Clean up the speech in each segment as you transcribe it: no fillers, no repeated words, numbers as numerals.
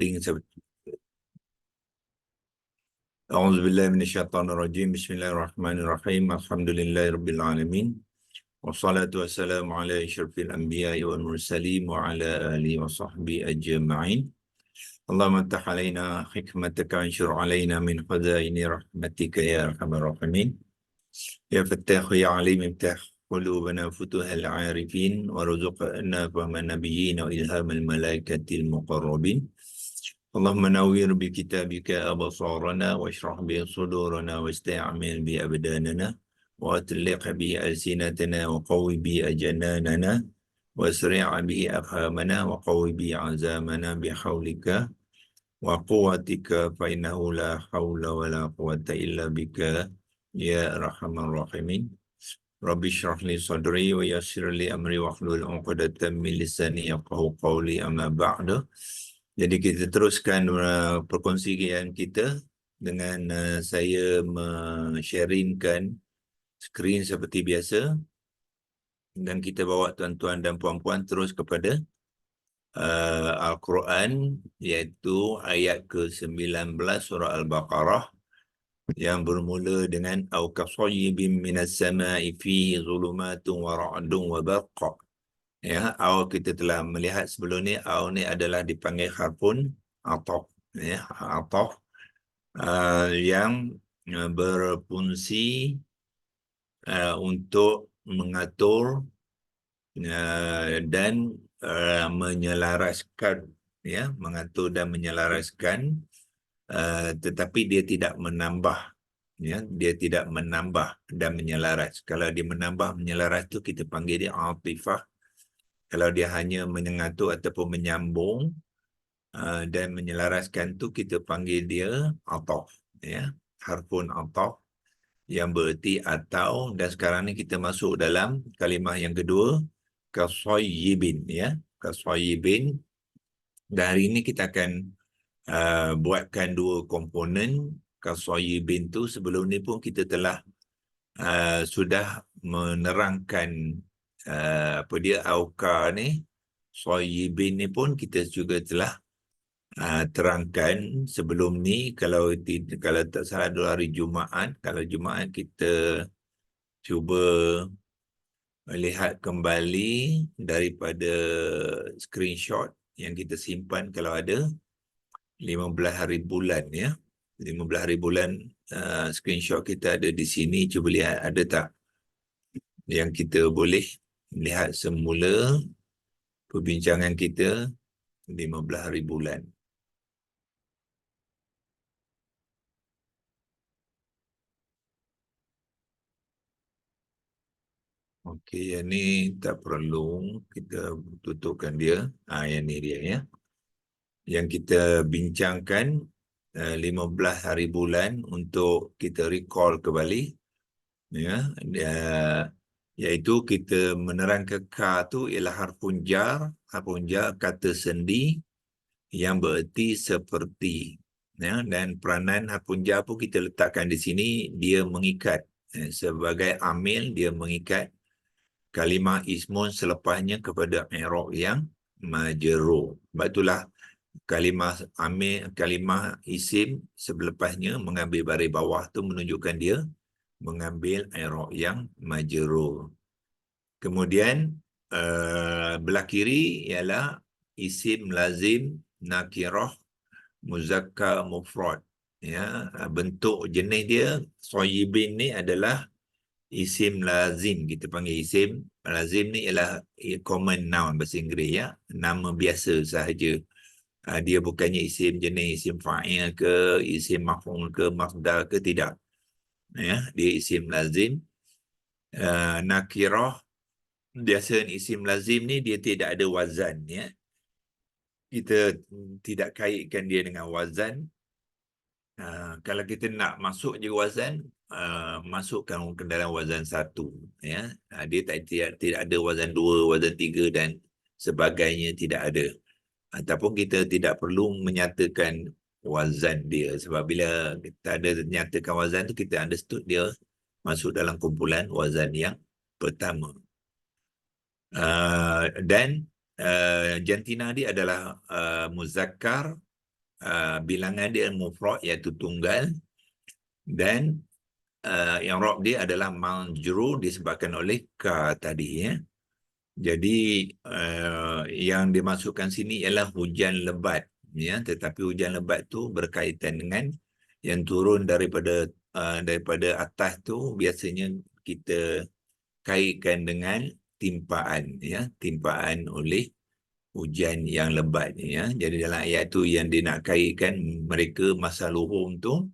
loading. A'udzubillahi minasyaitonirrajim. Bismillahirrahmanirrahim. Alhamdulillahirabbil alamin. Wassalatu wassalamu ala asyrafil anbiya'i wal mursalin wa ala alihi wa sahbihi ajma'in. Allahumma iftah alaina hikmataka wanshur alaina min khazaini rahmatika ya arhamar rahimin. Ya Fattah ya Alim iftah qulubana futuhal arifin warzuqna fahman nabiyyin wa ilhamal malaikatil muqarrabin. Allahumma nawwir bi kitabika absarana washrah bi sudurana wasta'mil bi abdanana wa atliq bi alsinatana wa qawwi bi ajnanana wasri' bi afhamana wa qawwi bi azamana bi hawlika wa quwwatika fa innahu la hawla wa la quwwata illa bika ya arhamar rahimin. Rabbi shrah li sadri wa yassir li amri wahlul 'uqdatam min lisani yafqahu qawli, amma ba'du. Jadi kita teruskan perkongsian kita dengan saya sharingkan skrin seperti biasa, dan kita bawa tuan-tuan dan puan-puan terus kepada Al-Quran, iaitu ayat ke-19 surah Al-Baqarah yang bermula dengan au kasayyibin minas sama'i fihi zulumatun wa ra'dun wa barqa. Ya, au kita telah melihat sebelum ni, au ni adalah dipanggil harfun ataf, ya, ataf yang berfungsi untuk mengatur dan menyelaraskan, ya, mengatur dan menyelaraskan, tetapi dia tidak menambah, ya, dia tidak menambah dan menyelaras. Kalau dia menambah menyelaras tu kita panggil dia atifah. Kalau dia hanya mengatur ataupun menyambung dan menyelaraskan tu kita panggil dia ataf, ya, harfun ataf yang bererti atau. Dan sekarang ni kita masuk dalam kalimah yang kedua, kasayyibin, ya, kasayyibin. Dan hari ini kita akan buatkan dua komponen kasayyibin tu. Sebelum ni pun kita telah sudah menerangkan apa dia auka ni, sayyibin ni pun kita juga telah terangkan sebelum ni. Kalau tak salah dua hari Jumaat, kalau Jumaat kita cuba melihat kembali daripada screenshot yang kita simpan, kalau ada 15 hari bulan, ya, 15 hari bulan, screenshot kita ada di sini. Cuba lihat ada tak yang kita boleh lihat semula perbincangan kita 15 hari bulan. Okey, yang ni tak perlu kita tutupkan dia. Yang ni dia, ya. Yang kita bincangkan 15 hari bulan untuk kita recall kembali, ya. Iaitu kita menerangkan ka tu ialah harfun jar kata sendi yang bererti seperti, ya. Dan peranan harfun jar pun kita letakkan di sini, dia mengikat, sebagai amil, dia mengikat kalimah ismun selepasnya kepada i'rab yang majrur. Sebab itulah kalimah amil, kalimah isim selepasnya mengambil baris bawah tu menunjukkan dia mengambil i'rab yang majrur. Kemudian belah kiri ialah isim lazim nakirah muzakkar mufrad, ya. Bentuk jenis dia sayyibin ni adalah isim lazim. Kita panggil isim lazim ni ialah common noun bahasa Inggeris, ya, nama biasa sahaja. Dia bukannya isim jenis isim fa'il ke, isim maf'ul ke, masdar ke, tidak, ya. Dia isim lazim. Nakirah, biasa isim lazim ni dia tidak ada wazan, ya. Kita tidak kaitkan dia dengan wazan. Kalau kita nak masuk je wazan, masukkan ke dalam wazan satu, ya. Dia tidak ada wazan dua, wazan tiga dan sebagainya, tidak ada. Ataupun kita tidak perlu menyatakan wazan dia, sebab bila kita ada menyatakan wazan tu, kita understood dia masuk dalam kumpulan wazan yang pertama. Dan jantina dia adalah muzakkar bilangan dia mufrad iaitu tunggal, dan i'rab dia adalah majrur disebabkan oleh ka tadi ya. Jadi yang dimasukkan sini ialah hujan lebat ya, tetapi hujan lebat tu berkaitan dengan yang turun daripada atas tu biasanya kita kaitkan dengan timpaan ya, timpaan oleh hujan yang lebat ya. Jadi dalam ayat tu yang dia nak kaitkan mereka masa luhum tu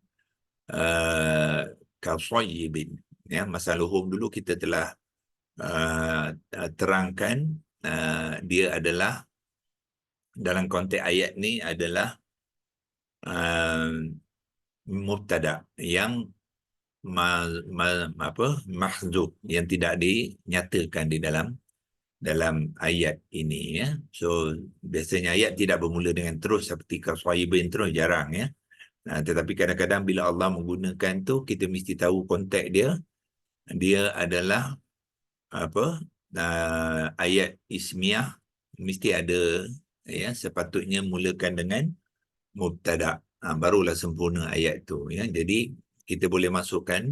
kasayyibin ya. Masa luhum dulu kita telah terangkan dia adalah dalam konteks ayat ni adalah mubtada yang mahzuf, yang tidak dinyatakan di dalam ayat ini ya. So biasanya ayat tidak bermula dengan terus seperti kasayyibin terus, jarang ya. Tetapi kadang-kadang bila Allah menggunakan tu, kita mesti tahu konteks dia adalah ayat ismiyah, mesti ada ya, sepatutnya mulakan dengan mubtada, barulah sempurna ayat tu ya. Jadi kita boleh masukkan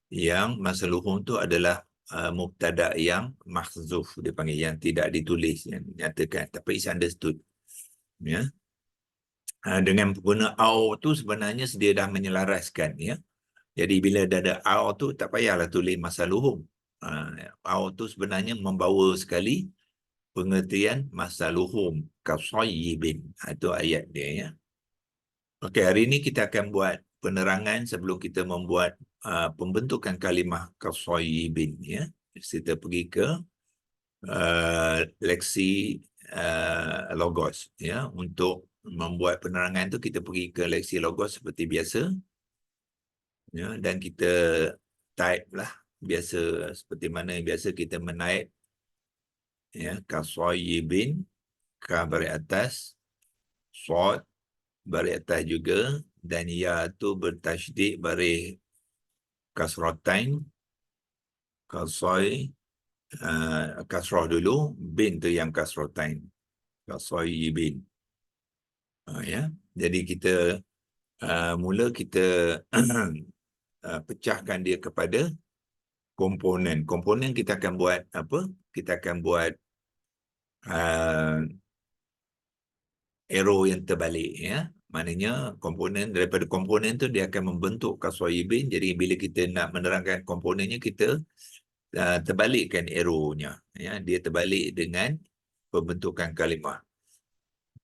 yang masa luhum tu adalah mubtada yang mahzuf, dia panggil, yang tidak ditulis, yang dinyatakan, tapi is understood ya. Dengan pengguna au tu sebenarnya dia dah menyelaraskan ya. Jadi bila dah ada au tu, tak payahlah tulis masa luhum. Au tu sebenarnya membawa sekali pengertian masa luhum, kasayyibin. Itu ayat dia ya. Okey, hari ini kita akan buat penerangan sebelum kita membuat pembentukan kalimah kasayyibin ya. Kita pergi ke leksi logos ya. Untuk membuat penerangan tu kita pergi ke leksi logos seperti biasa ya, dan kita type lah biasa, seperti mana biasa kita menaip ya, kasayyibin, ka baris atas, sad baris atas juga, dan ya tu bertasydid baris kasratain, kasai kasrah dulu, bin tu yang kasratain, kasayyibin ya. Jadi kita mula kita pecahkan dia kepada komponen. Komponen kita akan buat apa? Kita akan buat arrow yang terbalik ya. Maknanya komponen, daripada komponen tu dia akan membentuk kasayyibin. Jadi bila kita nak menerangkan komponennya, kita terbalikkan arrow-nya ya. Dia terbalik dengan pembentukan kalimah.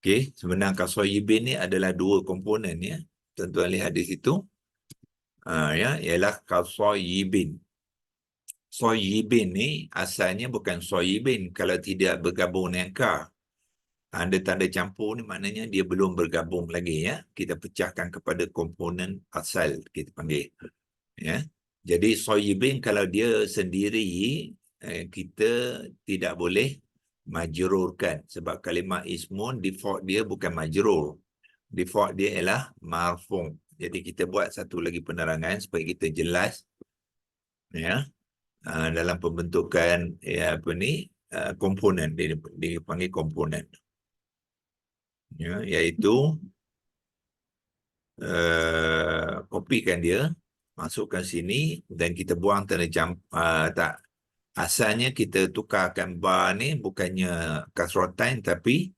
Okey, sebenarnya kasayyibin ni adalah dua komponen ya. Tuan-tuan lihat di situ. Ya, ialah kasayyibin. Sayyibin ni asalnya bukan sayyibin kalau tidak bergabung dengan ka. Ada tanda campur ni maknanya dia belum bergabung lagi ya. Kita pecahkan kepada komponen asal, kita panggil ya. Jadi sayyibin kalau dia sendiri kita tidak boleh majrurkan, sebab kalimah ismun default dia bukan majrur. Default dia ialah marfu'. Jadi kita buat satu lagi penerangan supaya kita jelas ya. Dalam pembentukan komponen, dia dipanggil komponen ya, iaitu kopikan dia, masukkan sini, dan kita buang tanda tak, asalnya kita tukarkan ba ni bukannya kasratain tapi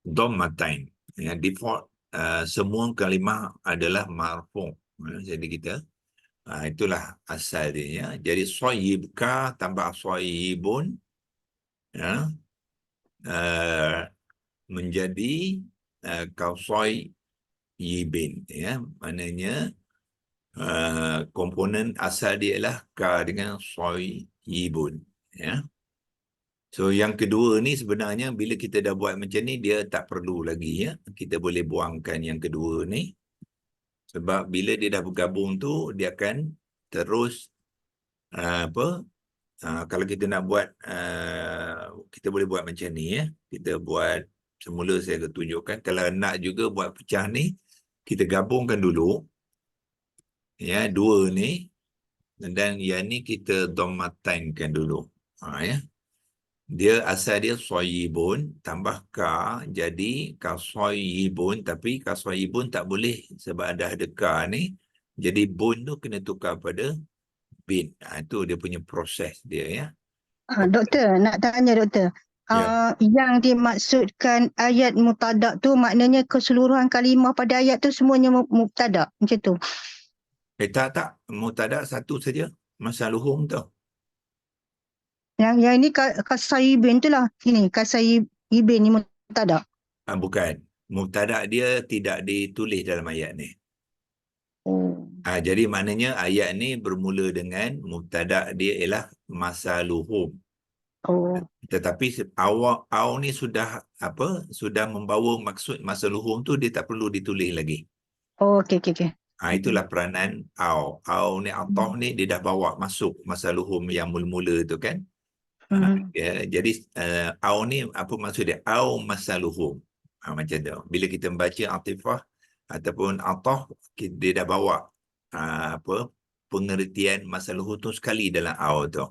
dhammatain ya. Default semua kalimah adalah marfu'. Jadi kita itulah asal dia ya. Jadi sayyibka tambah sayyibun ya, menjadi kasayyibin ya. Maknanya komponen asal dia ialah ka dengan sayyibun ya. So yang kedua ni sebenarnya bila kita dah buat macam ni, dia tak perlu lagi ya. Kita boleh buangkan yang kedua ni. Sebab bila dia dah bergabung tu, dia akan terus kalau kita nak buat kita boleh buat macam ni ya. Kita buat semula, saya akan tunjukkan. Kalau nak juga buat pecah ni, kita gabungkan dulu ya, dua ni, dan yang ni kita dhammatainkan dulu ya. Dia asal dia soyibun tambah ka jadi kasoyibun, tapi kasoyibun tak boleh sebab dah ada ka ni. Jadi bun tu kena tukar pada bin. Itu dia punya proses dia ya. Doktor, nak tanya doktor. Ya. Yang dimaksudkan ayat mubtada tu maknanya keseluruhan kalimah pada ayat tu semuanya mubtada macam tu. Tak. Mubtada satu saja. Masaluhum tu. Yang ini kasayibin tu lah. Ini kasayibin ni mubtada. Bukan. Mubtada dia tidak ditulis dalam ayat ni. Oh. Jadi maknanya ayat ni bermula dengan mubtada dia ialah masaluhum. Oh. Tetapi awal ni sudah sudah membawa maksud masaluhum tu, dia tak perlu ditulis lagi. Oh, okey. Itulah peranan au. Au ni atah ni dia dah bawa masuk masaluhum yang mula-mula tu kan. Jadi au ni apa maksud dia? Au masaluhum. Macam tu. Bila kita membaca atifah ataupun atah, dia dah bawa pengertian masaluhum tu sekali dalam au tu.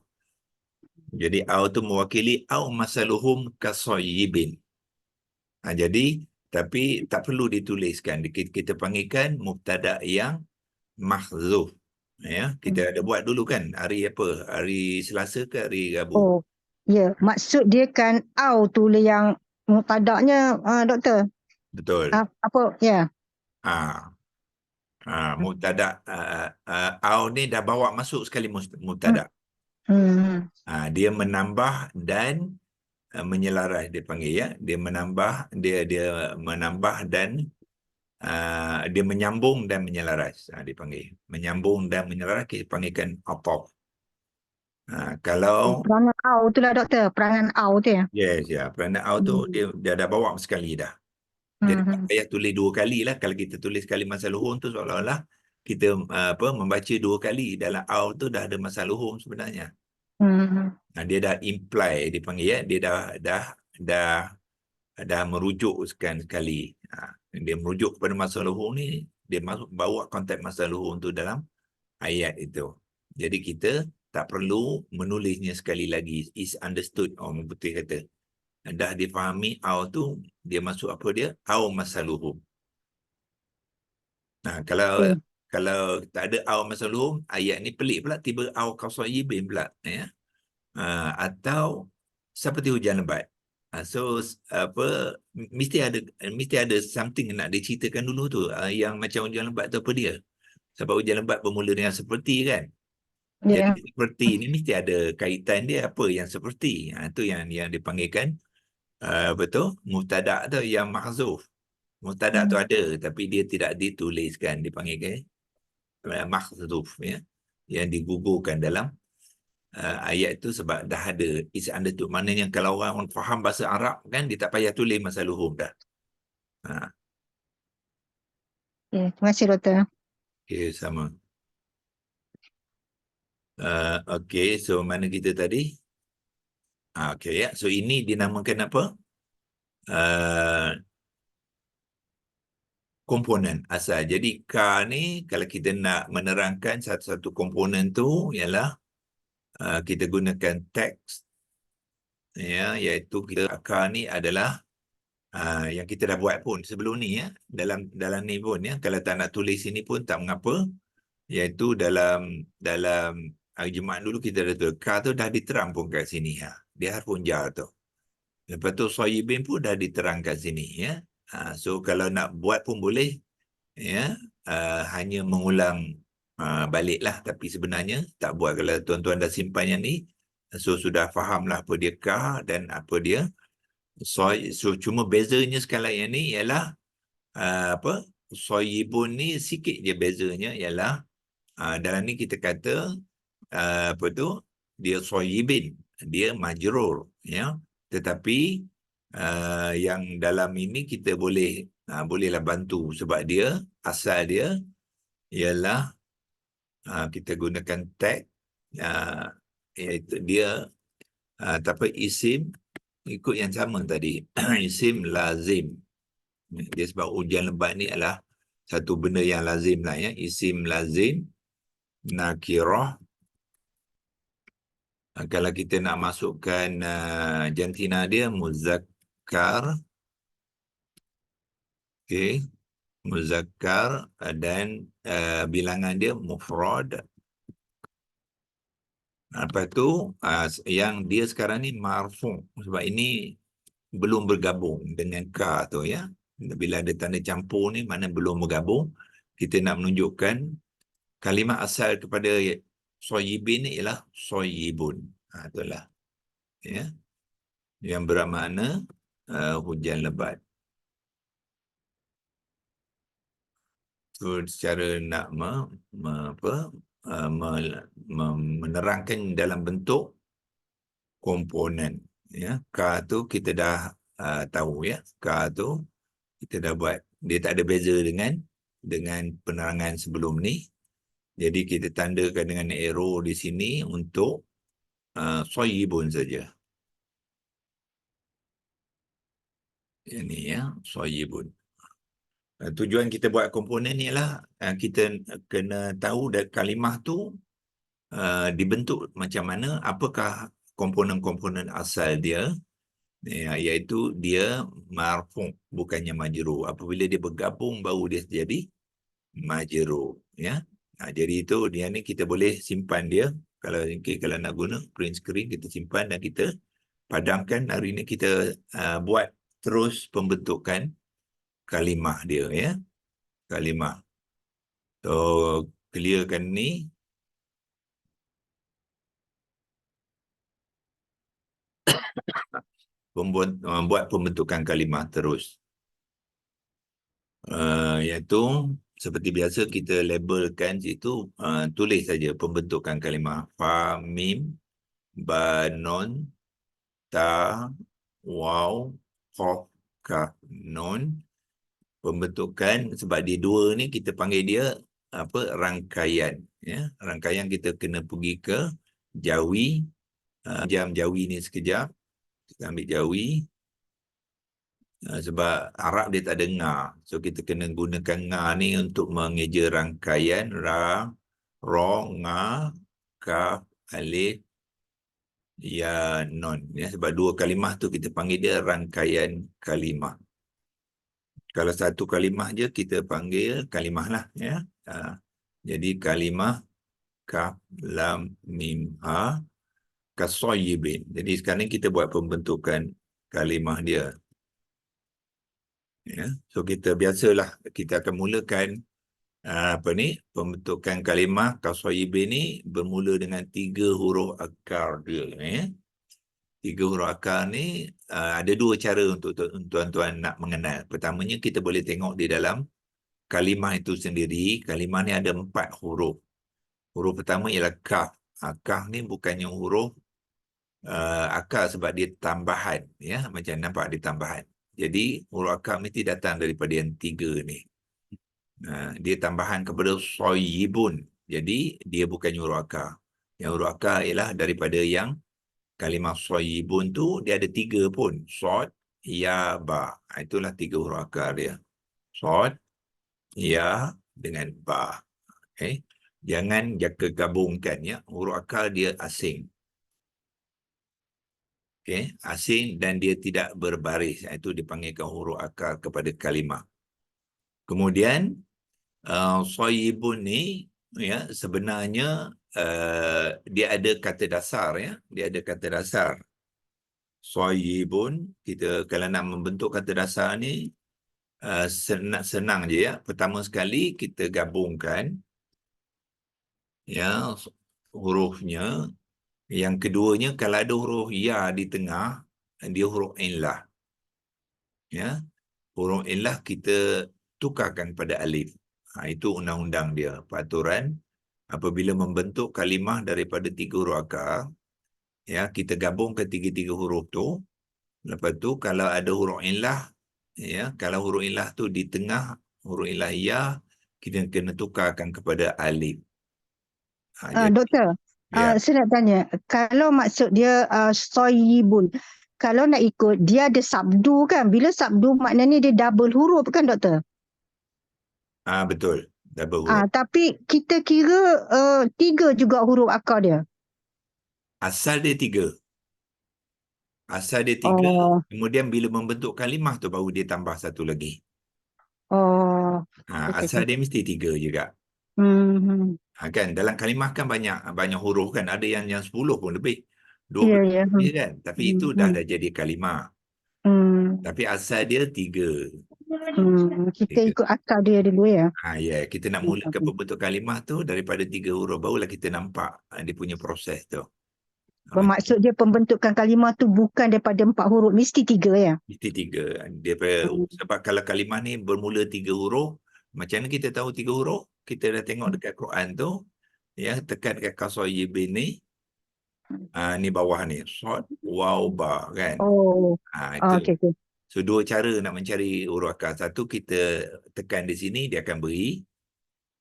Jadi au tu mewakili au masaluhum kasoyibin. Jadi tapi tak perlu dituliskan. Kita panggilkan mubtada yang mahzuf. Ya, kita ada buat dulu kan hari apa? Hari Selasa ke hari Rabu? Oh, ya. Maksud dia kan au tu yang mubtadanya doktor. Betul. Apa? Ya. Ah, mubtada au ni dah bawa masuk sekali mubtada. Hmm. Dia menambah dan menyelaras dia panggil ya. Dia menambah, dia menambah dan dia menyambung dan menyelaras. Dia panggil menyambung dan menyelaras, kita panggilkan ataf. Kalau Perangan au tu lah doktor. Perangan au tu ya. yes ya, peranan au tu dia dah bawa sekali dah. Jadi tak Hmm. payah tulis dua kali lah. Kalau kita tulis sekali masa luhur tu seolah-olah kita membaca dua kali. Dalam au tu dah ada masa luhur sebenarnya. Hmm. Dia dah imply dipanggil ya. Dia dah merujukkan sekali. Dia merujuk kepada masa luhur ni. Dia masuk bawa konteks masa luhur tu dalam ayat itu. Jadi kita tak perlu menulisnya sekali lagi. Is understood. Orang putih kata. Dah difahami au tu, dia masuk apa dia? Au masaluhum. Kalau tak ada au masaluhum, ayat ni pelik pula, tiba au kausayibin pula ya. Atau seperti hujan lebat. So apa mesti ada something nak diceritakan dulu tu. Yang macam hujan lebat tu apa dia? Sebab hujan lebat bermula dengan seperti kan. Jadi Ya. seperti ni mesti ada kaitan dia apa yang seperti. Itu yang dipanggilkan betul mubtada tu yang mahzuf. Mubtada tu ada tapi dia tidak dituliskan, dipanggilkan mahzuf ya. Yang digugurkan dalam ayat itu sebab dah ada is understood. Maknanya kalau orang faham bahasa Arab kan dia tak payah tulis masa luhur dah. Terima kasih doktor. Okey, sama. Okey, so mana kita tadi? Okey ya. So ini dinamakan apa? Komponen asal. Jadi K ni kalau kita nak menerangkan satu-satu komponen tu ialah kita gunakan teks ya, iaitu kita K ni adalah yang kita dah buat pun sebelum ni ya, dalam ni pun ya, kalau tak nak tulis ini pun tak mengapa, iaitu dalam Jumaat dulu kita dah tulis K tu dah diterang pun kat sini ya. Dia harfun jar tu. Lepas tu soyibin pun dah diterangkan sini ya. So kalau nak buat pun boleh ya, hanya mengulang baliklah, tapi sebenarnya tak buat. Kalau tuan-tuan dah simpan yang ni, so sudah fahamlah apa dia kah dan apa dia soy. So cuma bezanya sekali yang ni ialah soyibun ni sikit je bezanya, ialah dalam ni kita kata apa tu, dia soyibin, dia majrur ya, tetapi yang dalam ini kita bolehlah bantu sebab dia asal dia ialah kita gunakan tag iaitu dia tapi isim ikut yang sama tadi. Isim lazim. Dia sebab hujan lebat ni adalah satu benda yang lazim lah ya. Isim lazim nakirah Kalau kita nak masukkan jantina dia muzakkar, okey, muzakkar, dan bilangan dia mufrad. Lepas tu yang dia sekarang ni marfu' sebab ini belum bergabung dengan ka tu ya. Bila ada tanda campur ni mana belum bergabung, kita nak menunjukkan kalimah asal kepada soyibin ni ialah soyibun. Itulah ya. Yang bermakna hujan lebat. So, secara nak menerangkan dalam bentuk komponen ya. Ka tu kita dah tahu ya. Ka tu kita dah buat. Dia tak ada beza dengan penerangan sebelum ni. Jadi kita tandakan dengan arrow di sini untuk soyibun saja. Ini ya, soyibun. Tujuan kita buat komponen ni ialah kita kena tahu kalimah tu dibentuk macam mana, apakah komponen-komponen asal dia, iaitu dia marfu' bukannya majrur. Apabila dia bergabung baru dia jadi majrur ya. Jadi itu dia ni kita boleh simpan dia. Kalau nak guna print screen, kita simpan dan kita padamkan. Hari ini kita buat terus pembentukan kalimah dia ya. Kalimah. So clearkan ni. Buat pembentukan kalimah terus. Iaitu seperti biasa kita labelkan situ, tulis saja pembentukan kalimah. Fa, mim, ba, nun, ta, waw, qaf, kaf, nun. Pembentukan sebab dia dua ni kita panggil dia rangkaian ya. Rangkaian kita kena pergi ke jawi, jam jawi ni sekejap. Kita ambil jawi. Sebab Arab dia tak ada nga. So kita kena gunakan nga ni untuk mengeja rangkaian ra, ro, nga, kaf, alif, ya, non. Ya, sebab dua kalimah tu kita panggil dia rangkaian kalimah. Kalau satu kalimah je kita panggil kalimah lah. Ya. Jadi kalimah kaf, lam, mim, ha, kasoyibin. Jadi sekarang kita buat pembentukan kalimah dia. Ya. So kita biasalah kita akan mulakan pembentukan kalimah kasoyibin ni bermula dengan 3 huruf akar dia ya. 3 huruf akar ni ada 2 cara untuk tuan-tuan nak mengenal. Pertamanya kita boleh tengok di dalam kalimah itu sendiri. Kalimah ni ada 4 huruf. Huruf pertama ialah kaf. Kaf ni bukannya huruf akar sebab dia tambahan ya, macam nampak dia tambahan. Jadi huruf akar mesti datang daripada yang 3 ni. Dia tambahan kepada soyibun. Jadi dia bukan huruf akar. Yang huruf akar ialah daripada yang kalimah soyibun tu dia ada 3 pun. Sod, ya, ba. Itulah 3 huruf akar dia. Sod, ya dengan ba. Okay. Jangan gabungkan ya. Huruf akar dia asing. Okay. Asing dan dia tidak berbaris. Itu dipanggilkan huruf akar kepada kalimah. Kemudian soyibun ni ya sebenarnya dia ada kata dasar ya. Dia ada kata dasar. Soyibun, kita kalau nak membentuk kata dasar ni senang je ya. Pertama sekali kita gabungkan ya hurufnya. Yang keduanya kalau ada huruf ya di tengah, dia huruf illah. Ya. Huruf illah kita tukarkan pada alif. Itu undang-undang dia, peraturan apabila membentuk kalimah daripada 3 huruf akar, ya kita gabungkan 3 huruf tu. Lepas tu kalau ada huruf illah, ya kalau huruf illah tu di tengah huruf illah ya, kita kena tukarkan kepada alif. Doktor, ya. saya nak tanya, kalau maksud dia soyibun, kalau nak ikut dia ada sabdu kan? Bila sabdu maknanya dia double huruf kan doktor? Betul, double huruf. Tapi kita kira 3 juga huruf akar dia. Asal dia 3. Asal dia 3, Oh, kemudian bila membentuk kalimah tu baru dia tambah satu lagi. oh. Okey, Asal okey. dia mesti 3 juga. Hmm. Kan dalam kalimah kan banyak banyak huruf kan, ada yang 10 pun lebih. Ya, 12 ya. Hmm. lebih kan. Tapi itu dah Hmm. dah jadi kalimah. Hmm. Tapi asal dia 3. Kita 3. ikut akal dia dulu ya. Ya, kita nak Hmm. mulakan pembentuk kalimah tu daripada 3 huruf, barulah kita nampak dia punya proses tu. Bermaksud dia pembentukan kalimah tu bukan daripada 4 huruf, mesti 3 ya. Mesti 3. Hmm. Sebab kalau kalimah ni bermula 3 huruf, macam mana kita tahu 3 huruf? Kita dah tengok dekat Quran tu, ya, tekan dekat kasayibin ni, ni bawah ni, sod, waw, ba, kan? Oh, Itu. okey, okey. So, 2 cara nak mencari huruf akar. Satu, kita tekan di sini, dia akan beri.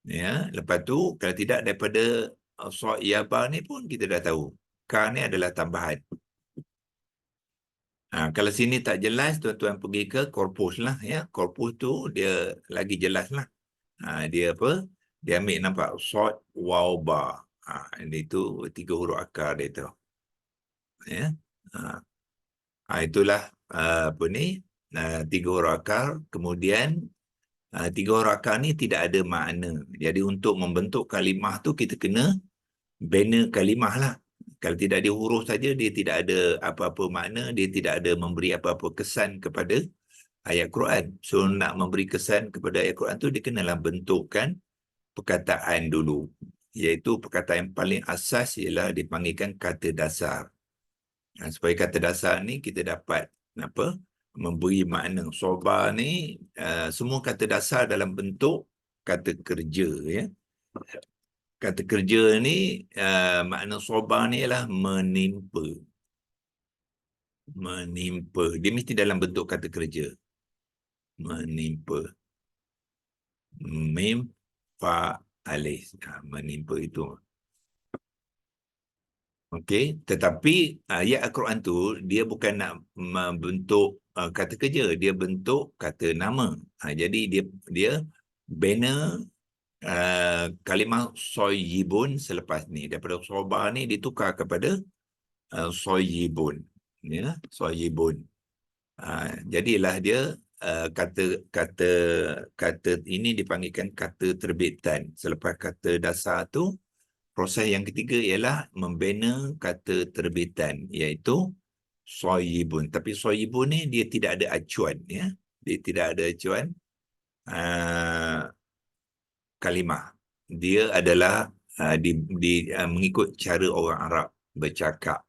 Ya, lepas tu, kalau tidak daripada sod, ya, ba ni pun kita dah tahu. Ka ni adalah tambahan. Kalau sini tak jelas, tuan-tuan pergi ke korpus lah. Ya. Korpus tu dia lagi jelas lah. Dia apa? Dia ambil nampak sod, waw, ba. Ini tu 3 huruf akar dia tu. Ya. Itulah apa ni? 3 huruf akar. Kemudian 3 huruf akar ni tidak ada makna. Jadi untuk membentuk kalimah tu kita kena bina kalimah lah. Kalau tidak ada huruf saja, dia tidak ada apa-apa makna, dia tidak ada memberi apa-apa kesan kepada ayat Quran. So nak memberi kesan kepada ayat Quran tu, dia kenalah bentukkan perkataan dulu. Iaitu perkataan yang paling asas ialah dipanggilkan kata dasar. Supaya kata dasar ni kita dapat apa? Memberi makna. Sobar ni semua kata dasar dalam bentuk kata kerja, ya. Kata kerja ni makna sobar ni ialah menimpa. Menimpa. Dia mesti dalam bentuk kata kerja. Menimpa. Mim, fa, alif. Menimpa itu. Okey, tetapi ayat Al-Quran tu dia bukan nak membentuk kata kerja, dia bentuk kata nama. Jadi dia bina kalimah soyibun selepas ni, daripada sobar ni ditukar kepada soyibun, ya, soyibun. Jadilah dia kata kata kata ini dipanggilkan kata terbitan. Selepas kata dasar tu, proses yang ketiga ialah membina kata terbitan, iaitu soyibun. Tapi soyibun ni dia tidak ada acuan, ya. Dia tidak ada acuan kalimah. Dia adalah mengikut cara orang Arab bercakap.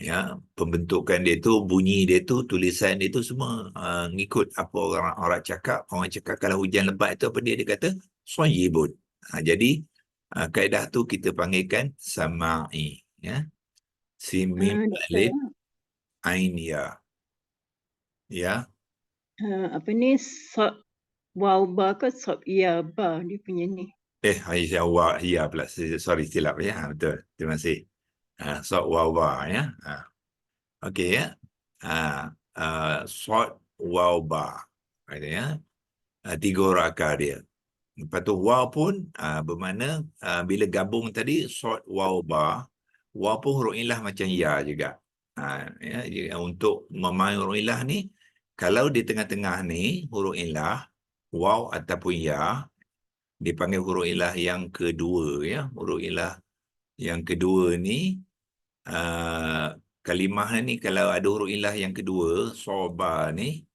Ya, pembentukan dia tu, bunyi dia tu, tulisan dia tu semua ngikut apa orang Arab cakap. Orang cakap kalau hujan lebat tu apa dia kata soyibun. Jadi kaedah tu kita panggilkan sama'i, ya. Sin mim Doktor, alif ain ya. Ya. apa ni sod waw ba ke sod ya ba dia punya ni. Aisyah wa ya pula. Sorry silap ya. Betul. Terima kasih. Sod wa wa, ya. Okey, ya. Sod wa ba. Ya. 3 huruf akar dia. Lepas tu waw pun bermakna bila gabung tadi sod waw ba, waw pun huruf ilah macam ya juga. Ya, untuk memain huruf ilah ni, kalau di tengah-tengah ni huruf ilah waw ataupun ya dipanggil huruf ilah yang kedua, ya. Huruf ilah yang kedua ni kalimah ni kalau ada huruf ilah yang kedua soba ni,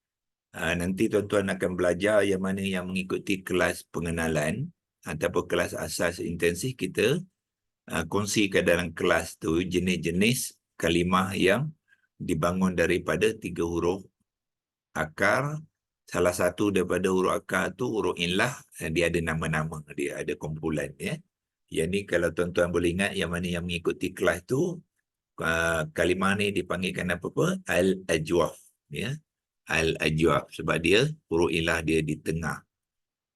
nanti tuan-tuan akan belajar yang mana yang mengikuti kelas pengenalan ataupun kelas asas intensif, kita kongsikan dalam kelas tu jenis-jenis kalimah yang dibangun daripada 3 huruf akar. Salah satu daripada huruf akar tu huruf ilah, dia ada nama-nama, dia ada kumpulan, ya. Yang ni kalau tuan-tuan boleh ingat yang mana yang mengikuti kelas tu, kalimah ni dipanggilkan apa-apa? Al-Ajwaf, ya. Al-Ajwaf, sebab dia huruf ilah dia di tengah.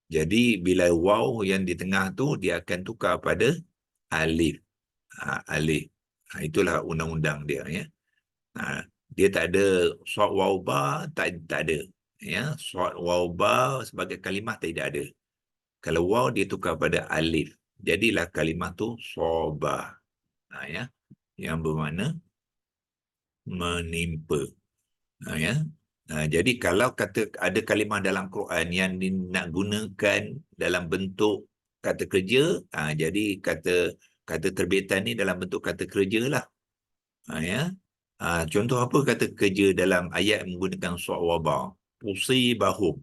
Jadi bila waw yang di tengah tu dia akan tukar pada alif. Alif. Itulah undang-undang dia, ya. Dia tak ada sod waw ba, tak ada. Ya, sod waw ba sebagai kalimah tidak ada. Kalau waw dia tukar pada alif. Jadilah kalimah tu soba. Ya. yang bermakna menimpa. Ya. Jadi kalau kata ada kalimah dalam Quran yang nak gunakan dalam bentuk kata kerja, jadi kata terbitan ni dalam bentuk kata kerja lah. Ya. Contoh apa kata kerja dalam ayat menggunakan su'waba? Tusibahum.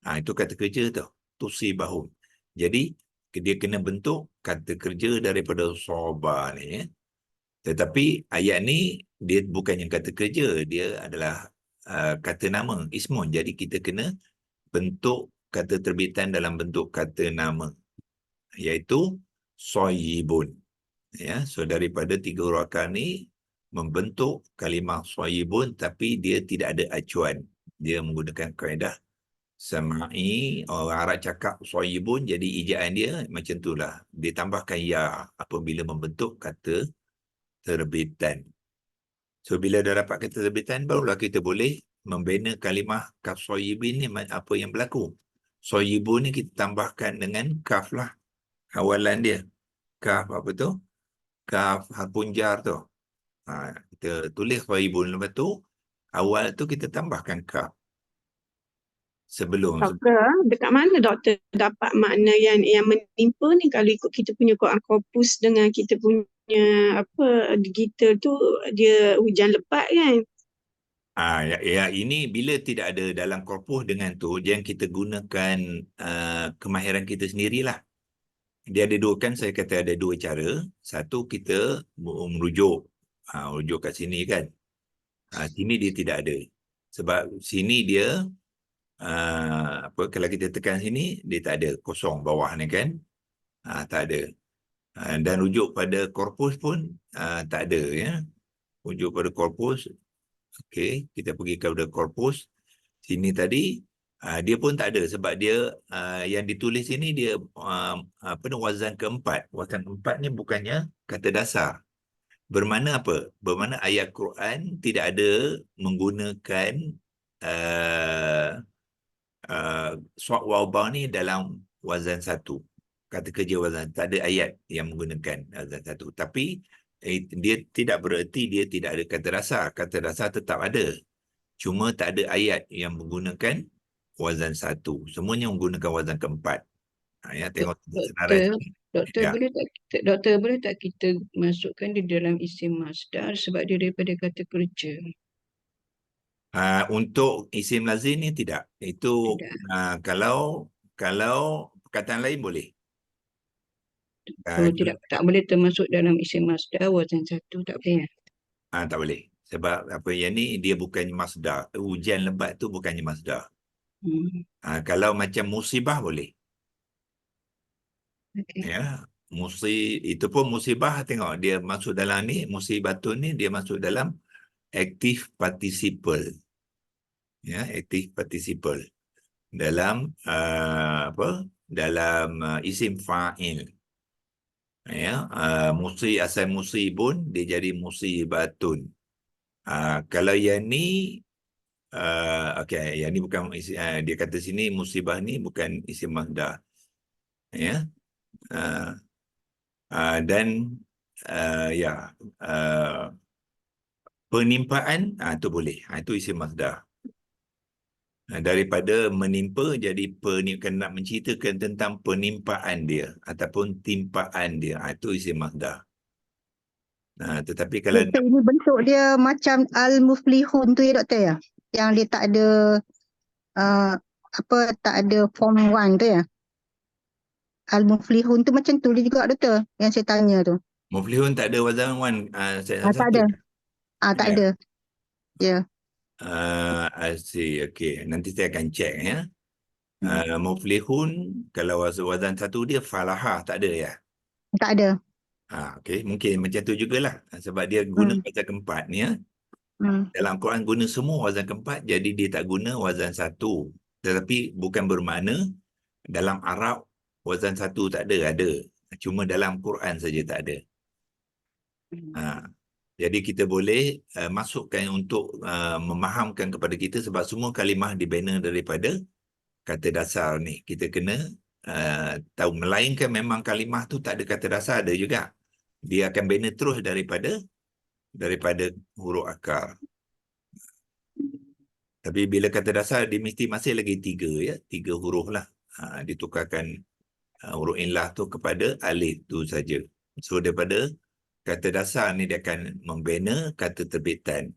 Itu kata kerja tu. Tusibahum. Jadi dia kena bentuk kata kerja daripada su'waba ni. Ya. Tetapi ayat ni dia bukan yang kata kerja, dia adalah kata nama, ismun. Jadi kita kena bentuk kata terbitan dalam bentuk kata nama, iaitu soyibun. Ya, so daripada 3 huruf akar ni membentuk kalimah soyibun, tapi dia tidak ada acuan. Dia menggunakan kaedah sama'i. Orang Arab cakap soyibun, jadi ijaan dia macam itulah. Dia tambahkan ya apabila membentuk kata terbitan. So bila dah dapat kata terbitan, barulah kita boleh membina kalimah kaf soyibin ni apa yang berlaku. Soyibun ni kita tambahkan dengan kaf lah. Awalan dia. Kaf apa tu? Kaf harpunjar tu. Kita tulis soyibun, lepas tu awal tu kita tambahkan kaf. Sebelum. Doktor, dekat mana doktor dapat makna yang menimpa ni kalau ikut kita punya Quran korpus dengan kita punya apa digital tu dia hujan lebat kan? Ini bila tidak ada dalam korpus dengan tu, yang kita gunakan kemahiran kita sendirilah. Dia ada dua, kan saya kata ada dua cara. Satu, kita merujuk. Rujuk kat sini kan. Sini dia tidak ada. Sebab sini dia, kalau kita tekan sini, dia tak ada. Kosong bawah ni kan. Tak ada. Dan rujuk pada korpus pun tak ada. Ya. Rujuk pada korpus. Okey, kita pergi kepada korpus. Sini tadi, dia pun tak ada sebab dia yang ditulis ini dia wazan keempat. Wazan keempat ni bukannya kata dasar. Bermakna apa? Bermakna ayat Quran tidak ada menggunakan suat waw ba ni dalam wazan satu. Kata kerja wazan. Tak ada ayat yang menggunakan wazan satu. Tapi dia tidak bererti dia tidak ada kata dasar. Kata dasar tetap ada. Cuma tak ada ayat yang menggunakan wazan satu. Semuanya menggunakan wazan keempat. Ya, tengok senarai. Doktor, Ya. boleh tak kita masukkan di dalam isim masdar sebab dia daripada kata kerja? Untuk isim lazim ni tidak. Itu Tidak. kalau perkataan lain boleh. Kalau tak boleh termasuk dalam isim masdar wazan satu tak boleh. Tak boleh. Sebab apa yang ni dia bukannya masdar. Hujan lebat tu bukannya masdar. Kalau macam musibah boleh. Okay. Ya, itu pun musibah, tengok dia masuk dalam ni, musibatun ni dia masuk dalam active participle. Ya, active participle dalam dalam isim fa'il. Ya, asal musibun dia jadi musibatun. Kalau yang ni yang ni bukan dia kata sini musibah ni bukan isim masdar. Ya. Dan penimpaan itu boleh. Itu isim masdar. Daripada menimpa jadi kena nak menceritakan tentang penimpaan dia ataupun timpaan dia. Itu isim masdar. Tetapi kalau Doktor, ini bentuk dia macam al-muflihun tu ya doktor ya? Yang dia tak ada tak ada form 1 tu ya? Al-muflihun tu macam tu juga doktor yang saya tanya tu. Muflihun tak ada wazan wan. Tak ada. Tak ada. Ya. I see. Okay. Nanti saya akan cek ya. Muflihun kalau wazan satu dia falahah tak ada ya? Tak ada. Okay. Mungkin macam tu jugalah. Sebab dia guna wazan keempat ni ya. Dalam Quran guna semua wazan keempat, jadi dia tak guna wazan satu. Tetapi bukan bermakna dalam Arab wazan satu tak ada, ada. Cuma dalam Quran saja tak ada. Jadi kita boleh masukkan untuk memahamkan kepada kita sebab semua kalimah dibina daripada kata dasar ni. Kita kena tahu, melainkan memang kalimah tu tak ada kata dasar, ada juga. Dia akan bina terus daripada daripada huruf akar. Tapi bila kata dasar, dia mesti masih lagi 3 ya, 3 huruf lah. Ditukarkan huruf inlah tu kepada alif tu saja. So daripada kata dasar ni dia akan membina kata terbitan.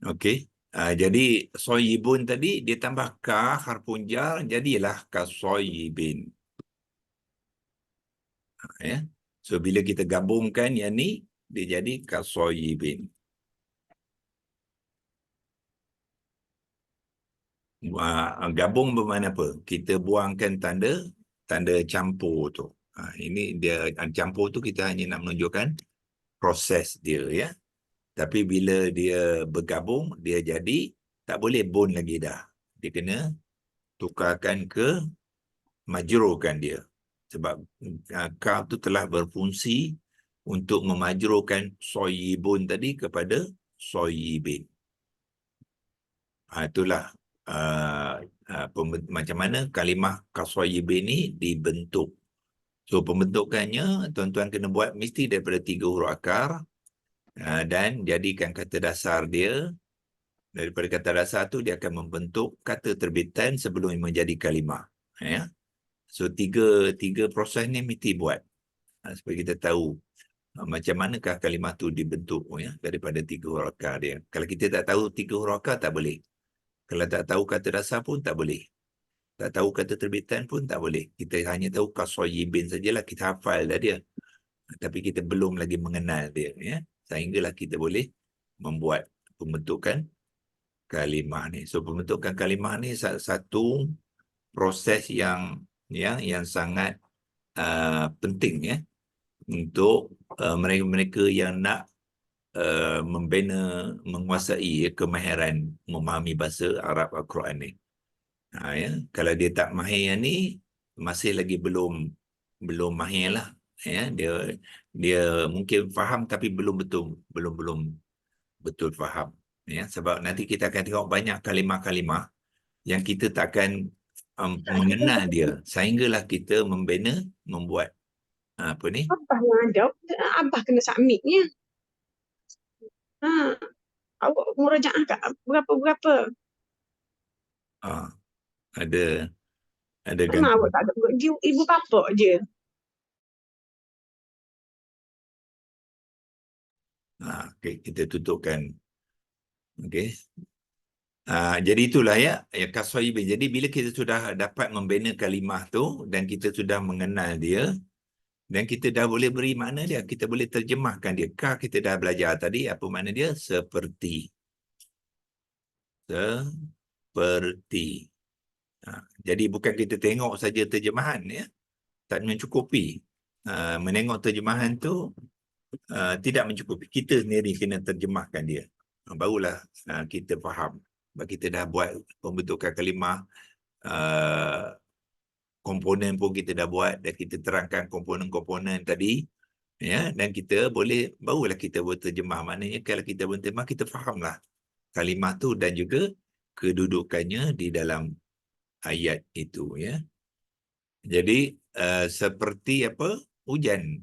Okey. Jadi soyibun tadi dia tambah ka harfun jar, jadilah kasoyibin. Ya. So bila kita gabungkan yang ni, dia jadi kasoyibin. Gabung bermakna apa? Kita buangkan tanda campur tu. Ini dia campur tu kita hanya nak menunjukkan proses dia ya. Tapi bila dia bergabung, dia jadi tak boleh bun lagi dah. Dia kena tukarkan ke majrurkan dia. Sebab kaf tu telah berfungsi untuk memajrurkan soyibun tadi kepada soyibin. Itulah macam mana kalimah kasoyibin ni dibentuk. So pembentukannya tuan-tuan kena buat mesti daripada 3 huruf akar dan jadikan kata dasar dia. Daripada kata dasar tu dia akan membentuk kata terbitan sebelum menjadi kalimah. Ya. So tiga proses ni mesti buat supaya kita tahu macam manakah kalimah tu dibentuk ya daripada 3 huruf akar dia. Kalau kita tak tahu 3 huruf akar tak boleh. Kalau tak tahu kata dasar pun tak boleh. Tak tahu kata terbitan pun tak boleh. Kita hanya tahu kasoyibin sajalah, kita hafal dah dia. Tapi kita belum lagi mengenal dia ya. Sehinggalah kita boleh membuat pembentukan kalimah ni. So pembentukan kalimah ni satu proses yang sangat penting ya untuk mereka-mereka yang nak membina, menguasai kemahiran memahami bahasa Arab Al-Quran ni. Ya. Kalau dia tak mahir yang ni, masih lagi belum mahir lah. Ya. Dia mungkin faham tapi belum betul faham. Ya. Sebab nanti kita akan tengok banyak kalimah-kalimah yang kita takkan mengenal dia. Sehinggalah kita membina, membuat apa ni? Abah yang ada, Abah kena submitnya. Awak murajaah kat berapa-berapa? Ada Kenapa ganti. awak tak ada buat ibu bapa je? Okay, kita tutupkan. Okey. Jadi itulah ya kasoyibin. Jadi bila kita sudah dapat membina kalimah tu dan kita sudah mengenal dia dan kita dah boleh beri makna dia, kita boleh terjemahkan dia. Kita dah belajar tadi apa makna dia? Seperti. Jadi bukan kita tengok saja terjemahan ya. Tak mencukupi. Menengok terjemahan tu tidak mencukupi. Kita sendiri kena terjemahkan dia. Barulah kita faham. Sebab kita dah buat pembentukan kalimah, komponen pun kita dah buat dan kita terangkan komponen-komponen tadi ya, dan kita boleh, barulah kita berterjemah. Maknanya kalau kita berterjemah, kita fahamlah kalimah tu dan juga kedudukannya di dalam ayat itu ya. Jadi seperti apa? Hujan.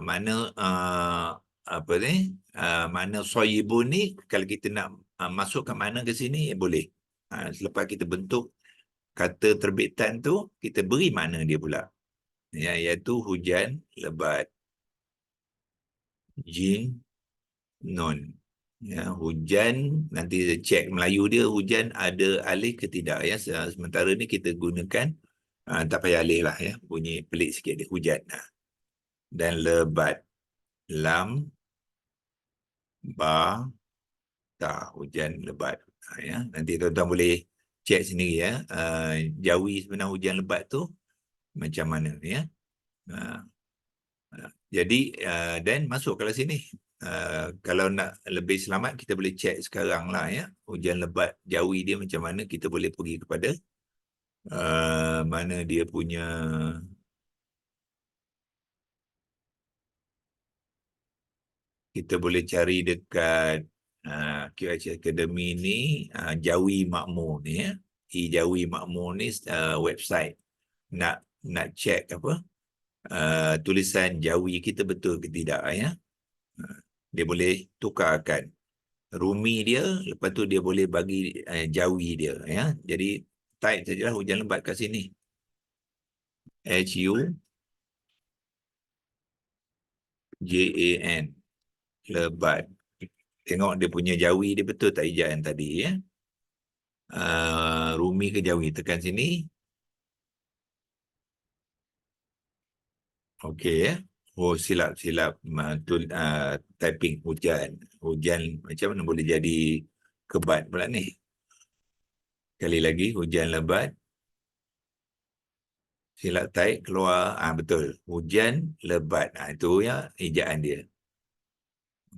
Mana apa ni? Mana soyibun ni kalau kita nak masukkan mana ke sini boleh. Selepas kita bentuk kata terbitan tu, kita beri makna dia pula. Ya, iaitu hujan lebat. Jim, non. Ya, hujan, nanti cek Melayu dia, hujan ada alif ke tidak. Ya. Sementara ni kita gunakan, tak payah alif lah. Ya. Bunyi pelik sikit dia, hujan. Dan lebat. Lam, ba, ta, hujan lebat. Ya. Nanti tuan-tuan boleh cek sendiri ya. Jawi sebenarnya hujan lebat tu macam mana ya. Jadi dan masuk kalau sini. Kalau nak lebih selamat kita boleh cek sekarang lah ya. Hujan lebat Jawi dia macam mana, kita boleh pergi kepada mana dia punya kita boleh cari dekat QH Academy ni Jawi Makmur ni ya. Jawi Makmur ni website nak cek apa tulisan Jawi kita betul ke tidak ya. Dia boleh tukarkan rumi dia, lepas tu dia boleh bagi jawi dia, ya. Jadi type sajalah hujan lebat kat sini. HUJAN, lebat. Tengok dia punya jawi dia betul tak ejaan tadi, ya. Rumi ke jawi, tekan sini. Okey, ya. Oh, silap typing hujan. Hujan macam mana boleh jadi kebat pula ni? Kali lagi, hujan lebat. Silap type keluar. Betul. Hujan lebat. Itu ya ejaan dia.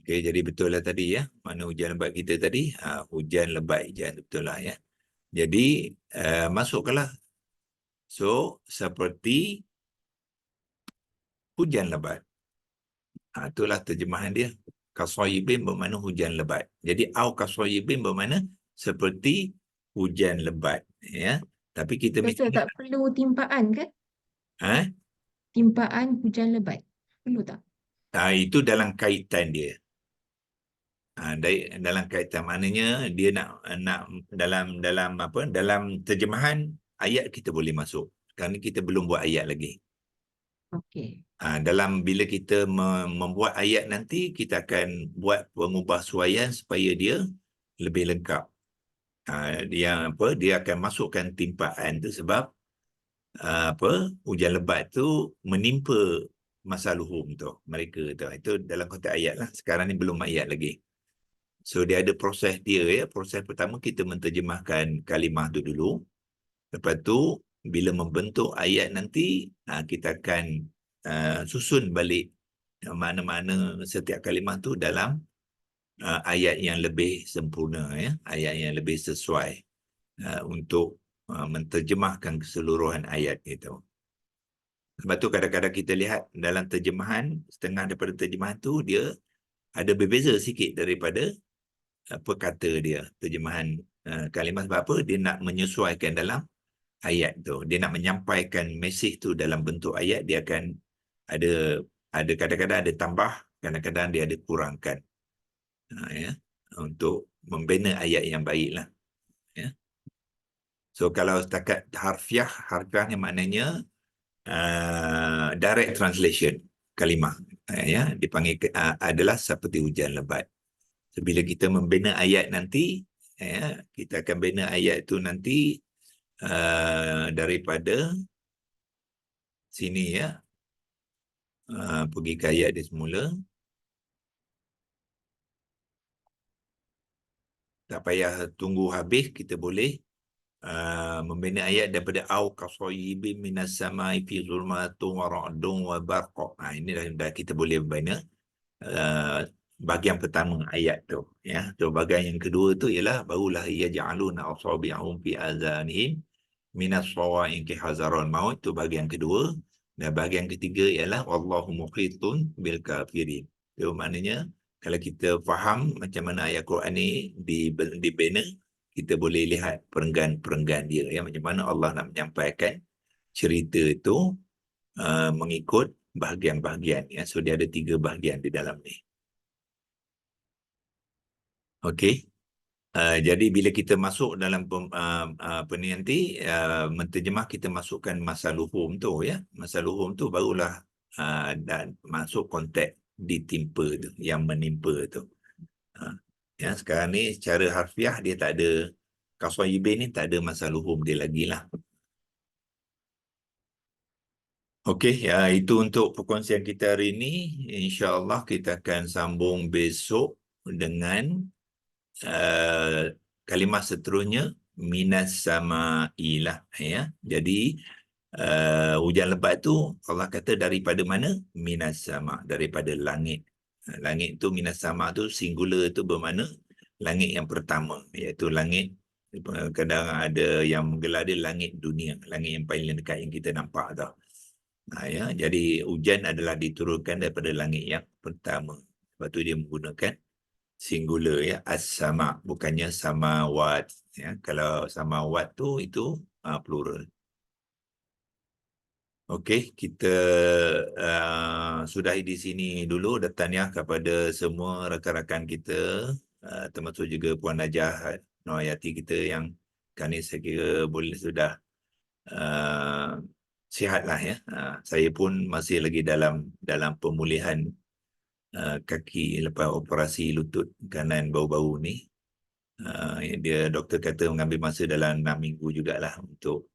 Okey, jadi betul lah tadi, ya. Mana hujan lebat kita tadi? Hujan lebat ejaan, betul lah, ya. Jadi masukkanlah. So, seperti hujan lebat. Itulah terjemahan dia. Kasoyibin bermakna hujan lebat. Jadi au kasoyibin bermakna seperti hujan lebat, ya. Tapi kita Profesor, tak perlu timpaan kan? Timpaan hujan lebat. Perlu tak? Itu dalam kaitan dia. Dalam kaitan, maknanya dia nak dalam terjemahan ayat kita boleh masuk. Kerana kita belum buat ayat lagi. Okey. Bila kita membuat ayat nanti, kita akan buat pengubahsuaian supaya dia lebih lengkap. Dia akan masukkan timpaan tu sebab hujan lebat tu menimpa masa luhum tu, mereka tu. Itu dalam konteks ayat lah. Sekarang ni belum ayat lagi. So dia ada proses dia, ya. Proses pertama kita menterjemahkan kalimah tu dulu. Lepas tu bila membentuk ayat nanti, kita akan susun balik mana-mana setiap kalimah tu dalam ayat yang lebih sempurna, ya, ayat yang lebih sesuai untuk menterjemahkan keseluruhan ayat itu. Sebab tu kadang-kadang kita lihat dalam terjemahan, setengah daripada terjemahan tu dia ada berbeza sikit daripada kata dia, terjemahan kalimah. Sebab apa? Dia nak menyesuaikan dalam ayat tu. Dia nak menyampaikan mesej tu dalam bentuk ayat, dia akan ada kadang-kadang ada tambah, kadang-kadang dia ada kurangkan, ya, untuk membina ayat yang baiklah, ya. So kalau setakat harfiah ni maknanya direct translation kalimah, ya, dipanggil adalah seperti hujan lebat. So, bila kita membina ayat nanti, ya, kita akan bina ayat itu nanti daripada sini, ya. Pergi ke ayat dia semula. Tak payah tunggu habis, kita boleh membina ayat daripada au kasoyibin minas samai fi zulmatun wa ra'dun wa barqa. Ini dah kita boleh membina bahagian pertama ayat tu, ya. So bahagian yang kedua tu ialah barulah yaj'aluna asabi'ahum fi azanihim minas sawa'iqi ki hazaron maut, tu bahagian kedua. Dan bahagian ketiga ialah wallahu muhitun bil kafirin. Itu maknanya kalau kita faham macam mana ayat Quran ni dibina, kita boleh lihat perenggan-perenggan dia, ya, macam mana Allah nak menyampaikan cerita itu mengikut bahagian-bahagian, ya. So dia ada 3 bahagian di dalam ni. Okey. Jadi bila kita masuk dalam nanti menterjemah, kita masukkan masa luhum tu, ya. Masa luhum tu barulah dan masuk konteks ditimpa tu, yang menimpa tu. Ya, sekarang ni secara harfiah dia tak ada, kasoyibin ni tak ada masa luhum dia lagi lah. Okey, ya, itu untuk perkongsian kita hari ini. InsyaAllah kita akan sambung besok dengan kalimah seterusnya, minas samailah, ya. Jadi hujan lebat tu Allah kata daripada mana? Minas sama, daripada langit. Langit tu, minas sama tu singular tu bermakna langit yang pertama, iaitu langit, kadang ada yang menggelar dia langit dunia, langit yang paling dekat yang kita nampak tau. Ya, jadi hujan adalah diturunkan daripada langit yang pertama. Sebab tu dia menggunakan singular, ya, as-sama, bukannya samawat, ya. Kalau samawat tu itu plural. Okey, kita sudahi di sini dulu dan tahniah kepada semua rakan-rakan kita, termasuk juga Puan Najah Noorhayati kita yang kan ni saya kira boleh sudah sihatlah ya. Saya pun masih lagi dalam pemulihan kaki lepas operasi lutut kanan baru-baru ni. Dia doktor kata mengambil masa dalam 6 minggu jugalah untuk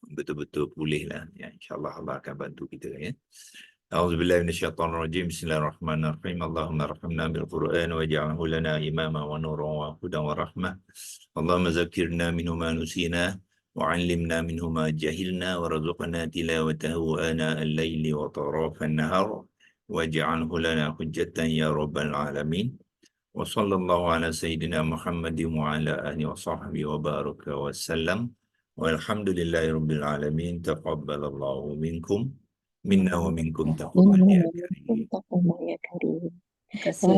betul-betul pulih lah. Ya, insyaAllah Allah akan bantu kita ya. A'udzubillahi minasyaitonirrajim. Bismillahirrahmanirrahim. Allahumma arhamna bil Qur'an waj'alhu lana imama wa nuran wa hudan wa rahmah. Allahumma zakkirna minhu ma nusina wa 'allimna minhu ma jahilna warzuqna tilawatahu ana al-laili wa tarafan nahar waj'alhu lana hujjatan ya rabbal alamin. وصلى الله على سيدنا محمد وعلى آله وصحبه وبارك وسلم والحمد لله رب العالمين تقبل الله منكم منا ومنكم تقبل يا كريم. Terima kasih. Terima kasih.